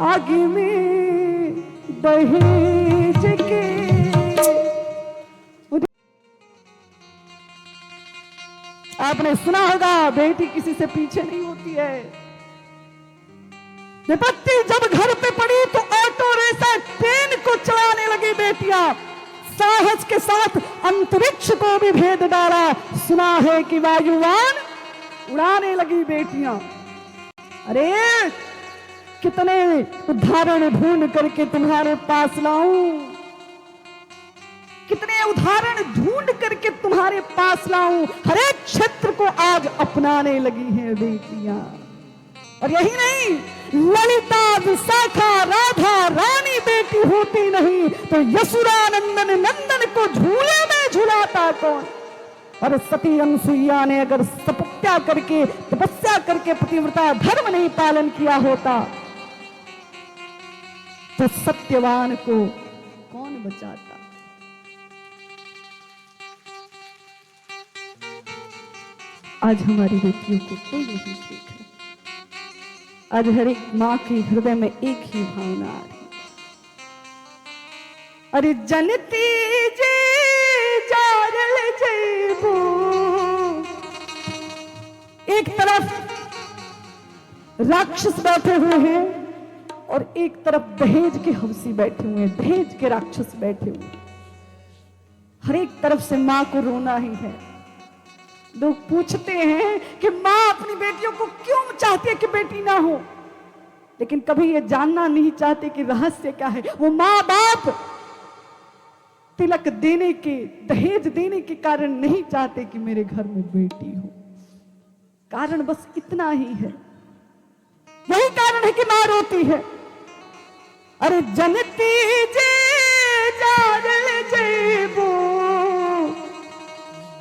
आगे में दहेज के। आपने सुना होगा बेटी किसी से पीछे नहीं होती है। विपत्ति जब घर पे पड़ी तो ऑटो रेसर ट्रेन को चलाने लगी बेटियां, साहस के साथ अंतरिक्ष को भी भेद डाला। सुना है कि वायुयान उड़ाने लगी बेटियां। अरे कितने उदाहरण ढूंढ करके तुम्हारे पास लाऊं, कितने उदाहरण ढूंढ करके तुम्हारे पास लाऊं। हर एक क्षेत्र को आज अपनाने लगी हैं बेटियां। और यही नहीं, ललिता, विशाखा, राधा रानी बेटी होती नहीं तो यशोदानंदन नंदन को झूले में झुलाता कौन। और सती अनसुईया ने अगर तपस्या करके पतिव्रता धर्म नहीं पालन किया होता तो सत्यवान को कौन बचाता। आज हमारी बेटियों को कोई नहीं सीख रहा। आज हर एक मां के हृदय में एक ही भावना आ रही। अरे जनती जे जारल जैबो, एक तरफ राक्षस बैठे हुए हैं और एक तरफ दहेज के हवसी बैठे हुए हैं, दहेज के राक्षस बैठे हुए। हर एक तरफ से मां को रोना ही है। लोग पूछते हैं कि मां अपनी बेटियों को क्यों चाहती है कि बेटी ना हो, लेकिन कभी ये जानना नहीं चाहते कि रहस्य क्या है। वो मां बाप तिलक देने के, दहेज देने के कारण नहीं चाहते कि मेरे घर में बेटी हो। कारण बस इतना ही है, यही कारण है कि मां रोती है। अरे जनती जे जारल जैबो,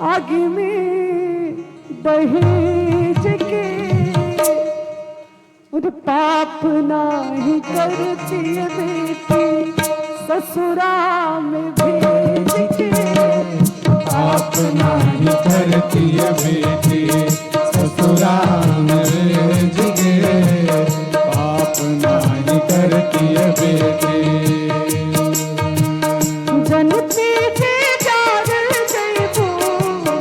आगे में दहेज के। उद पाप नाही करती बेटी ससुरा में भेज के। पाप नाही करती बेटी ससुरा में भेज के। पाप नाही करती बेटी। जनती जे जारल जैबो,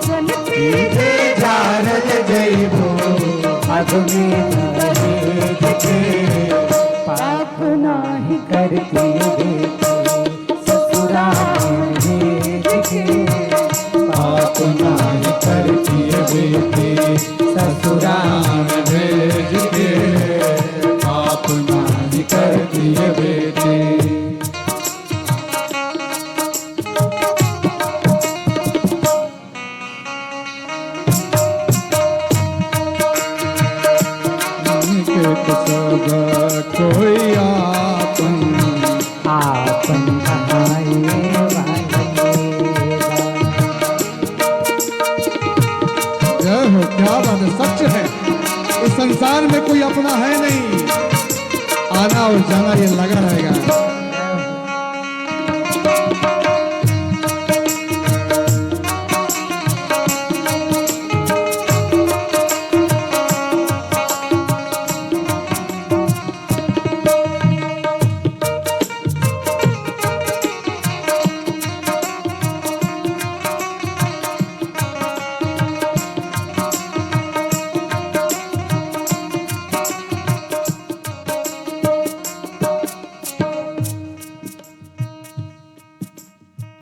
जनती जे जारल जैबो, आदमी दहेज के। पाप नाही करती बेटी ससुरा में भेज के। पाप नाही करती बेटी ससुरा में भेज के। पाप नाही करती बेटी। कोई आपन जय हो, क्या बात है, सच है। इस संसार में कोई अपना है नहीं, आना और जाना ये लगा रहेगा।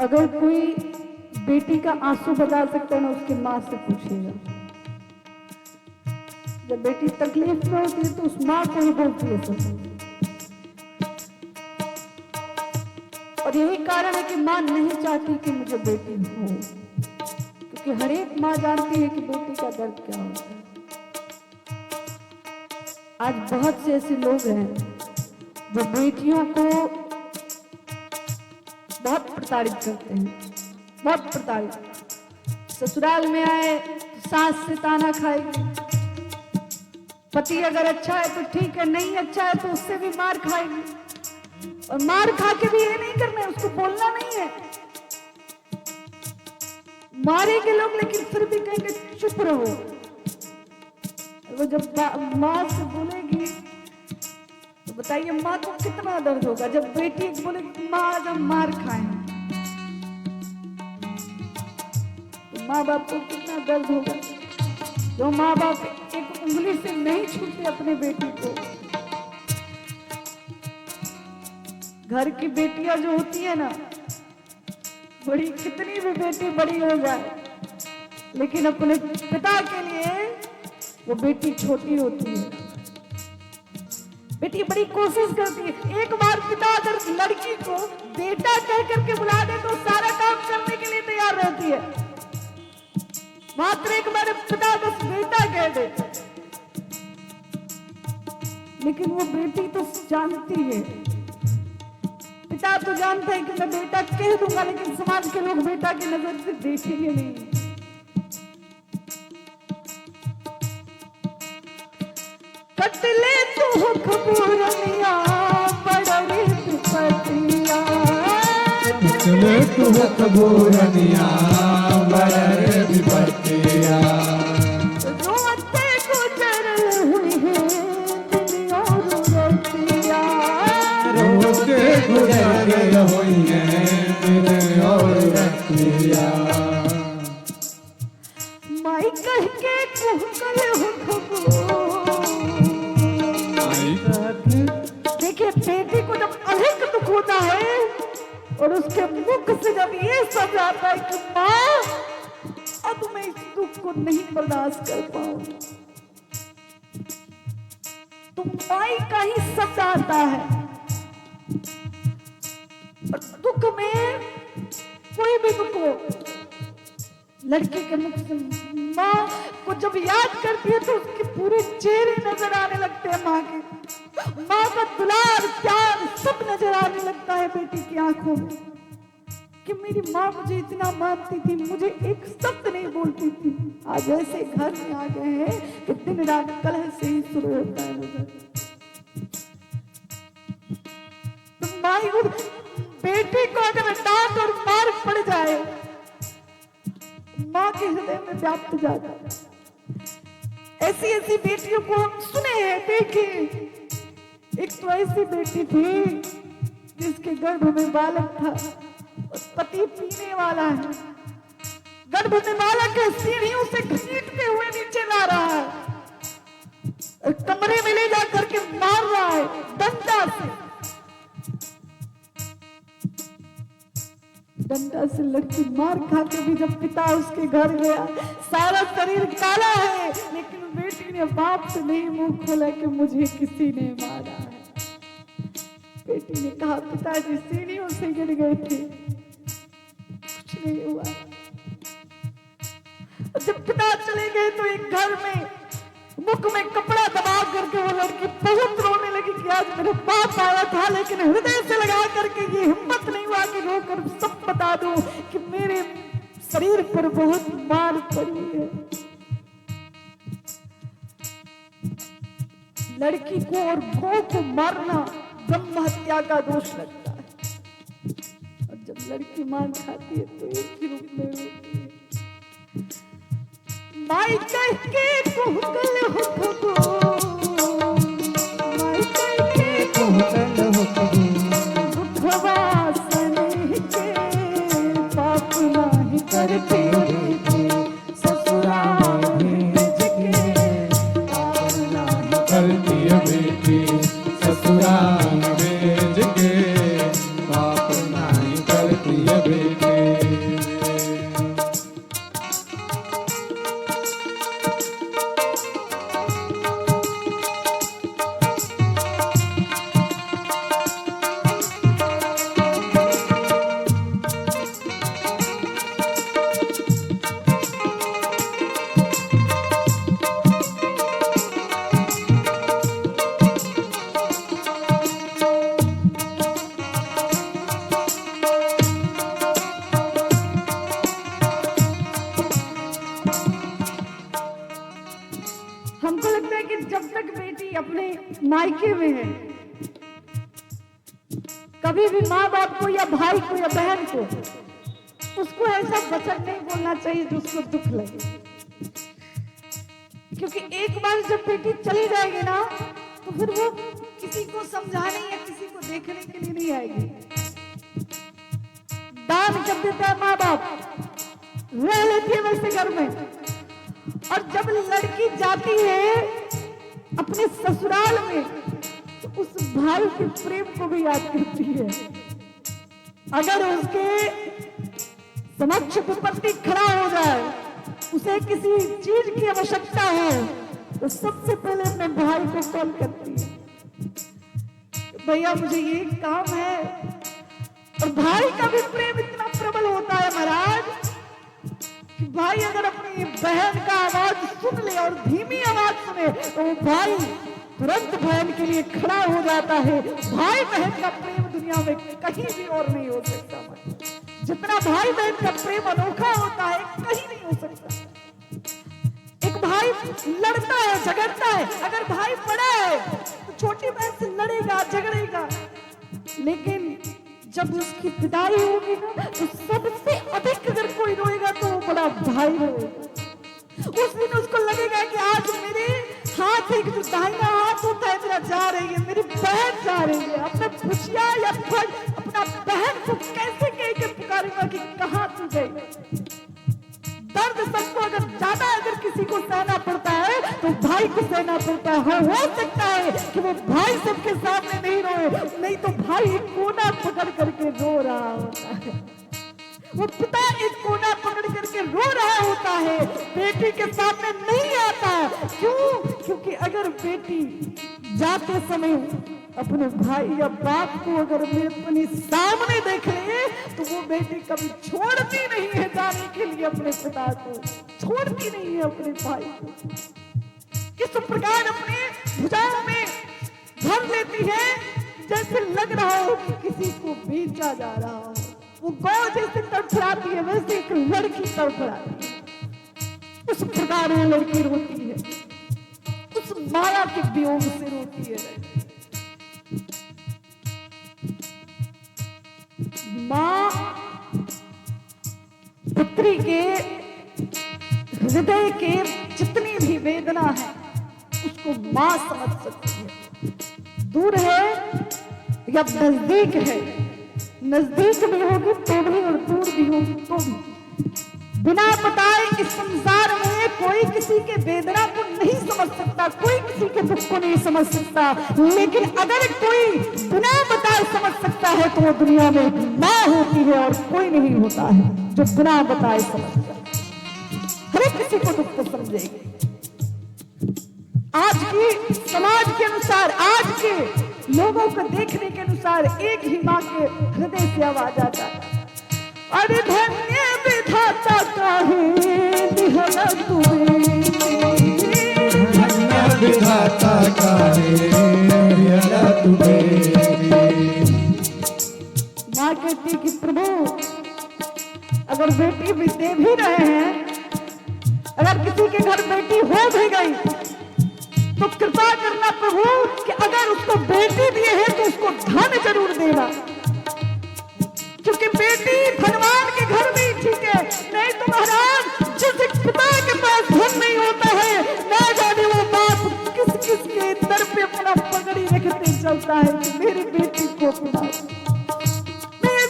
अगर कोई बेटी का आंसू बजा सकता है ना, उसकी माँ से पूछिएगा। जब बेटी तकलीफ में होती है तो उस माँ को ही बोलती है सब। और यही कारण है कि माँ नहीं चाहती कि मुझे बेटी हो, क्योंकि हर एक माँ जानती है कि बेटी का दर्द क्या होता है। आज बहुत से ऐसे लोग हैं जो बेटियों को बहुत प्रताड़ित करते हैं, बहुत प्रताड़ित। ससुराल में आए तो सास से ताना खाएगी, पति अगर अच्छा है तो ठीक है, नहीं अच्छा है तो उससे भी मार खाएगी। और मार खा के भी ये नहीं करना है, उसको बोलना नहीं है। मारेंगे लोग लेकिन फिर भी कहेंगे चुप रहो। वो जब माँ से बोलेगी तो बताइए माँ को कितना दर्द होगा जब बेटी बोले माँ आज हम मार खाए, तो माँ बाप को कितना दर्द होगा। जो माँ बाप एक उंगली से नहीं छूते अपने बेटी को। घर की बेटियां जो होती है ना, बड़ी कितनी भी बेटी बड़ी हो जाए लेकिन अपने पिता के लिए वो बेटी छोटी होती है। बेटी बड़ी कोशिश करती है। एक बार पिता अगर लड़की को बेटा कह करके बुला दे तो सारा काम करने के लिए तैयार रहती है। मात्र एक बार पिता बस बेटा कह दे, लेकिन वो बेटी तो जानती है, पिता तो जानता है कि मैं बेटा कह दूंगा, लेकिन समाज के लोग बेटा की नजर से देखेंगे नहीं। कटले तो खबूरनिया बड़े विपतिया, चले तू खबूरनिया बड़े विपतिया, रोते गुजर हुई है दिन और रतिया, रोते गुजर हुई है दिन और रतिया। माई कह के कुहकल हो खबूर। देखिए बेटी को जब अधिक दुख होता है और उसके मुख से जब ये सब आता है कि माँ अब मैं इस दुख को नहीं बर्दाश्त कर पाऊं, तो माई का ही शब्द आता है। और दुख में कोई भी दुख हो, लड़की के मुख से माँ को जब याद करती है तो उसके पूरे चेहरे नजर आने लगते हैं। माँ के माँ का दुलार प्यार सब नजर आने लगता है बेटी की आंखों में कि मेरी माँ मुझे इतना मानती थी, मुझे एक शब्द नहीं बोलती थी। आज ऐसे घर में आ गए हैं कि दिन रात कलह से ही शुरू होता है उधर। तो माँ बेटी को अगर डांट और मार पड़ जाए, माँ के हृदय में व्याप्त जाता है। ऐसी ऐसी बेटियों को हम सुने हैं, देखे। एक तो ऐसी बेटी थी जिसके गर्भ में बालक था और पति पीने वाला है, गर्भ में बालक है, सीढ़ियों से घसीटते हुए नीचे ला रहा है, कमरे में ले जा करके मार रहा है डंडा से। डंडा से लड़की मार खा के भी जब पिता उसके घर गया, सारा शरीर काला है, लेकिन बेटी ने बाप से नहीं मुंह खोला कि मुझे किसी ने मारा है। बेटी ने कहा पिताजी सीढ़ियों से गिर गए थे, कुछ नहीं हुआ। जब पिता चले गए तो एक घर में मुख में कपड़ा दबा करके वो लड़की बहुत रोने लगी कि आज मेरे बाप आया था, लेकिन हृदय से लगा करके ये हिम्मत नहीं हुआ कि रोकर सब बता दूं कि मेरे शरीर पर बहुत मार पड़ी है। लड़की को और भौ को मारना ब्रह्म हत्या का दोष लगता है, और जब लड़की मार खाती है तो एक ही रूप में होती है। माई कह के कुहकल हो खबूर, माई कह के कुहकल हो खबूर, दुखवा सने के पाप नाही करते थे, ससुराल भेज के पाप नाही करती बेटी, ससुराल भेज के पाप नहीं करती बेटी। हमको लगता है कि जब तक बेटी अपने मायके में है, कभी भी माँ बाप को या भाई को या बहन को उसको ऐसा वचन नहीं बोलना चाहिए जो उसको दुख लगे, क्योंकि एक बार जब बेटी चली जाएगी ना तो फिर वो किसी को समझाने या किसी को देखने के लिए नहीं आएगी। दान जब देता है माँ बाप, रह लेती है वैसे घर में, और जब लड़की जाती है अपने ससुराल में तो उस भाई के प्रेम को भी याद करती है। अगर उसके समक्ष विपत्ति खड़ा हो जाए, उसे किसी चीज की आवश्यकता हो, तो सबसे पहले अपने भाई को कॉल करती है, भैया मुझे ये काम है। और भाई का भी प्रेम इतना प्रबल होता है महाराज कि भाई अगर अपनी बहन का आवाज सुन ले और धीमी आवाज सुने तो वो भाई तुरंत बहन के लिए खड़ा हो जाता है। भाई बहन का प्रेम दुनिया में कहीं भी और नहीं हो सकता। जितना भाई बहन का प्रेम अनोखा होता है कहीं नहीं हो सकता। एक भाई लड़ता है, झगड़ता है, अगर भाई बड़ा है तो छोटी बहन से लड़ेगा, झगड़ेगा, लेकिन जब उसकी विदाई होगी ना तो सबसे अधिक अगर कोई रोएगा तो वो बड़ा भाई रोएगा। उस दिन उसको लगेगा कि आज मेरे हाथ एक जो दाहिना हाथ होता है मेरा जा रही है, मेरी बहन जा रही है। अपना खुशियां या अपना बहन को कैसे कह के पुकारेगा कि कहाँ तू गई। दर्द सबको अगर ज्यादा अगर किसी को सहना पड़ता है तो भाई को सहना पड़ता है। हो सकता है कि वो भाई सबके सामने नहीं रोए, नहीं तो भाई एक कोना पकड़ करके रो रहा होता है। वो पिता एक कोना पकड़ करके रो रहा होता है, बेटी के सामने नहीं आता। क्यों? क्योंकि अगर बेटी जाते समय अपने भाई या बाप को अगर अपने सामने देख ले तो वो बेटी कभी छोड़ती नहीं है जाने के लिए, अपने पिता को छोड़ती नहीं है, अपने भाई को। किस प्रकार अपने भुजाओं में भर लेती है जैसे लग रहा हो कि किसी को बेचा जा रहा हो। वो गौ जैसे तड़फड़ाती है वैसे एक लड़की तड़फड़ाती है। उस प्रकार वो लड़की रोती है, उस माया के वियोग से रोती है। माँ पुत्री के हृदय के जितनी भी वेदना है उसको माँ समझ सकती है। दूर है या नजदीक है, नजदीक भी होगी तो भी और दूर भी होगी तो भी। बिना बताए इस संसार में कोई किसी के वेदना को नहीं समझ सकता, कोई किसी के दुख को नहीं समझ सकता। लेकिन अगर कोई बिना बताए समझ सकता है तो वो दुनिया में माँ होती है और कोई नहीं होता है जो बिना बताए समझता है। हर एक किसी को दुख को समझेगी। आज की समाज के अनुसार, आज के लोगों को देखने के अनुसार एक ही माँ के हृदय से आवाज आता है, अरे धन्य विधाता काहे दिहला तुम्हें, धन्य विधाता काहे दिहला तुम्हें। माँ कहती कि प्रभु अगर बेटी भी दे भी रहे हैं, अगर किसी के घर बेटी हो भी गई तो कृपा करना प्रभु कि अगर उसको बेटी दिए है तो उसको धन जरूर देना, क्योंकि बेटी धनवान के घर में ठीक है। नहीं तो महाराज जिस पिता के पास धन नहीं होता है ना जाने वो बाप किस किस के दर पे अपना पगड़ी रखते चलता है कि मेरी बेटी को पिता। मैं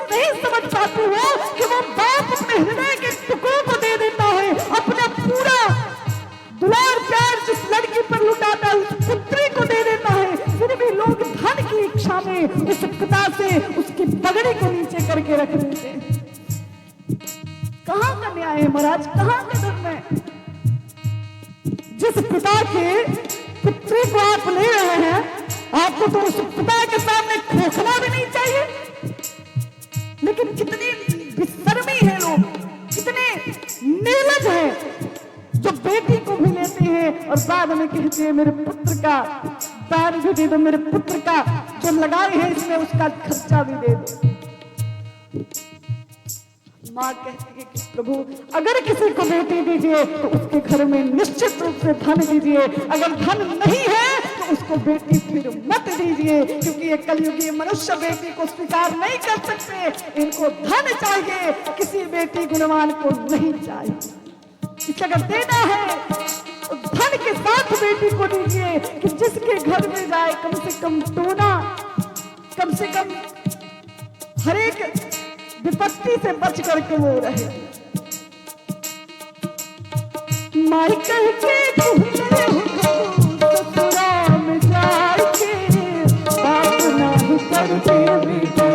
नहीं समझ पाती हूँ कि वो बाप अपने हृदय के टुकड़ों को दे देता है, अपना पूरा दुलार प्यार जिस लड़की पर लुटाता है उस पुत्री को दे देता है, फिर भी लोग धन की इच्छा में उस पिता से उसकी पगड़ी को नीचे करके रख देते हैं। कहाँ का न्याय है महाराज, कहाँ का धर्म है? जिस पिता के पुत्री को आप ले रहे हैं आपको तो उस पिता के सामने खोखना भी नहीं चाहिए। लेकिन कितनी बेशर्मी है लोग, कितने निर्लज है जो बेटी को भी लेते हैं और बाद में कहते हैं मेरे पुत्र का पैर भी दे दो, मेरे पुत्र का जो लगाए हैं इसमें उसका खर्चा भी दे दो। माँ कहती है कि प्रभु अगर किसी को बेटी दीजिए तो उसके घर में निश्चित रूप से धन दीजिए, अगर धन नहीं है तो उसको बेटी फिर मत दीजिए, क्योंकि ये कलयुगी मनुष्य बेटी को स्वीकार नहीं कर सकते। इनको धन चाहिए, किसी बेटी गुणवान को नहीं चाहिए। इसे अगर देना है तो धन सम्मान के साथ बेटी को दीजिए कि जिसके घर में जाए कम से कम टोना, कम से कम हर एक विपत्ति से बच करके वो रहे। माई कह के घूमते हो ससुराल में जाके बात नहीं करती बेटी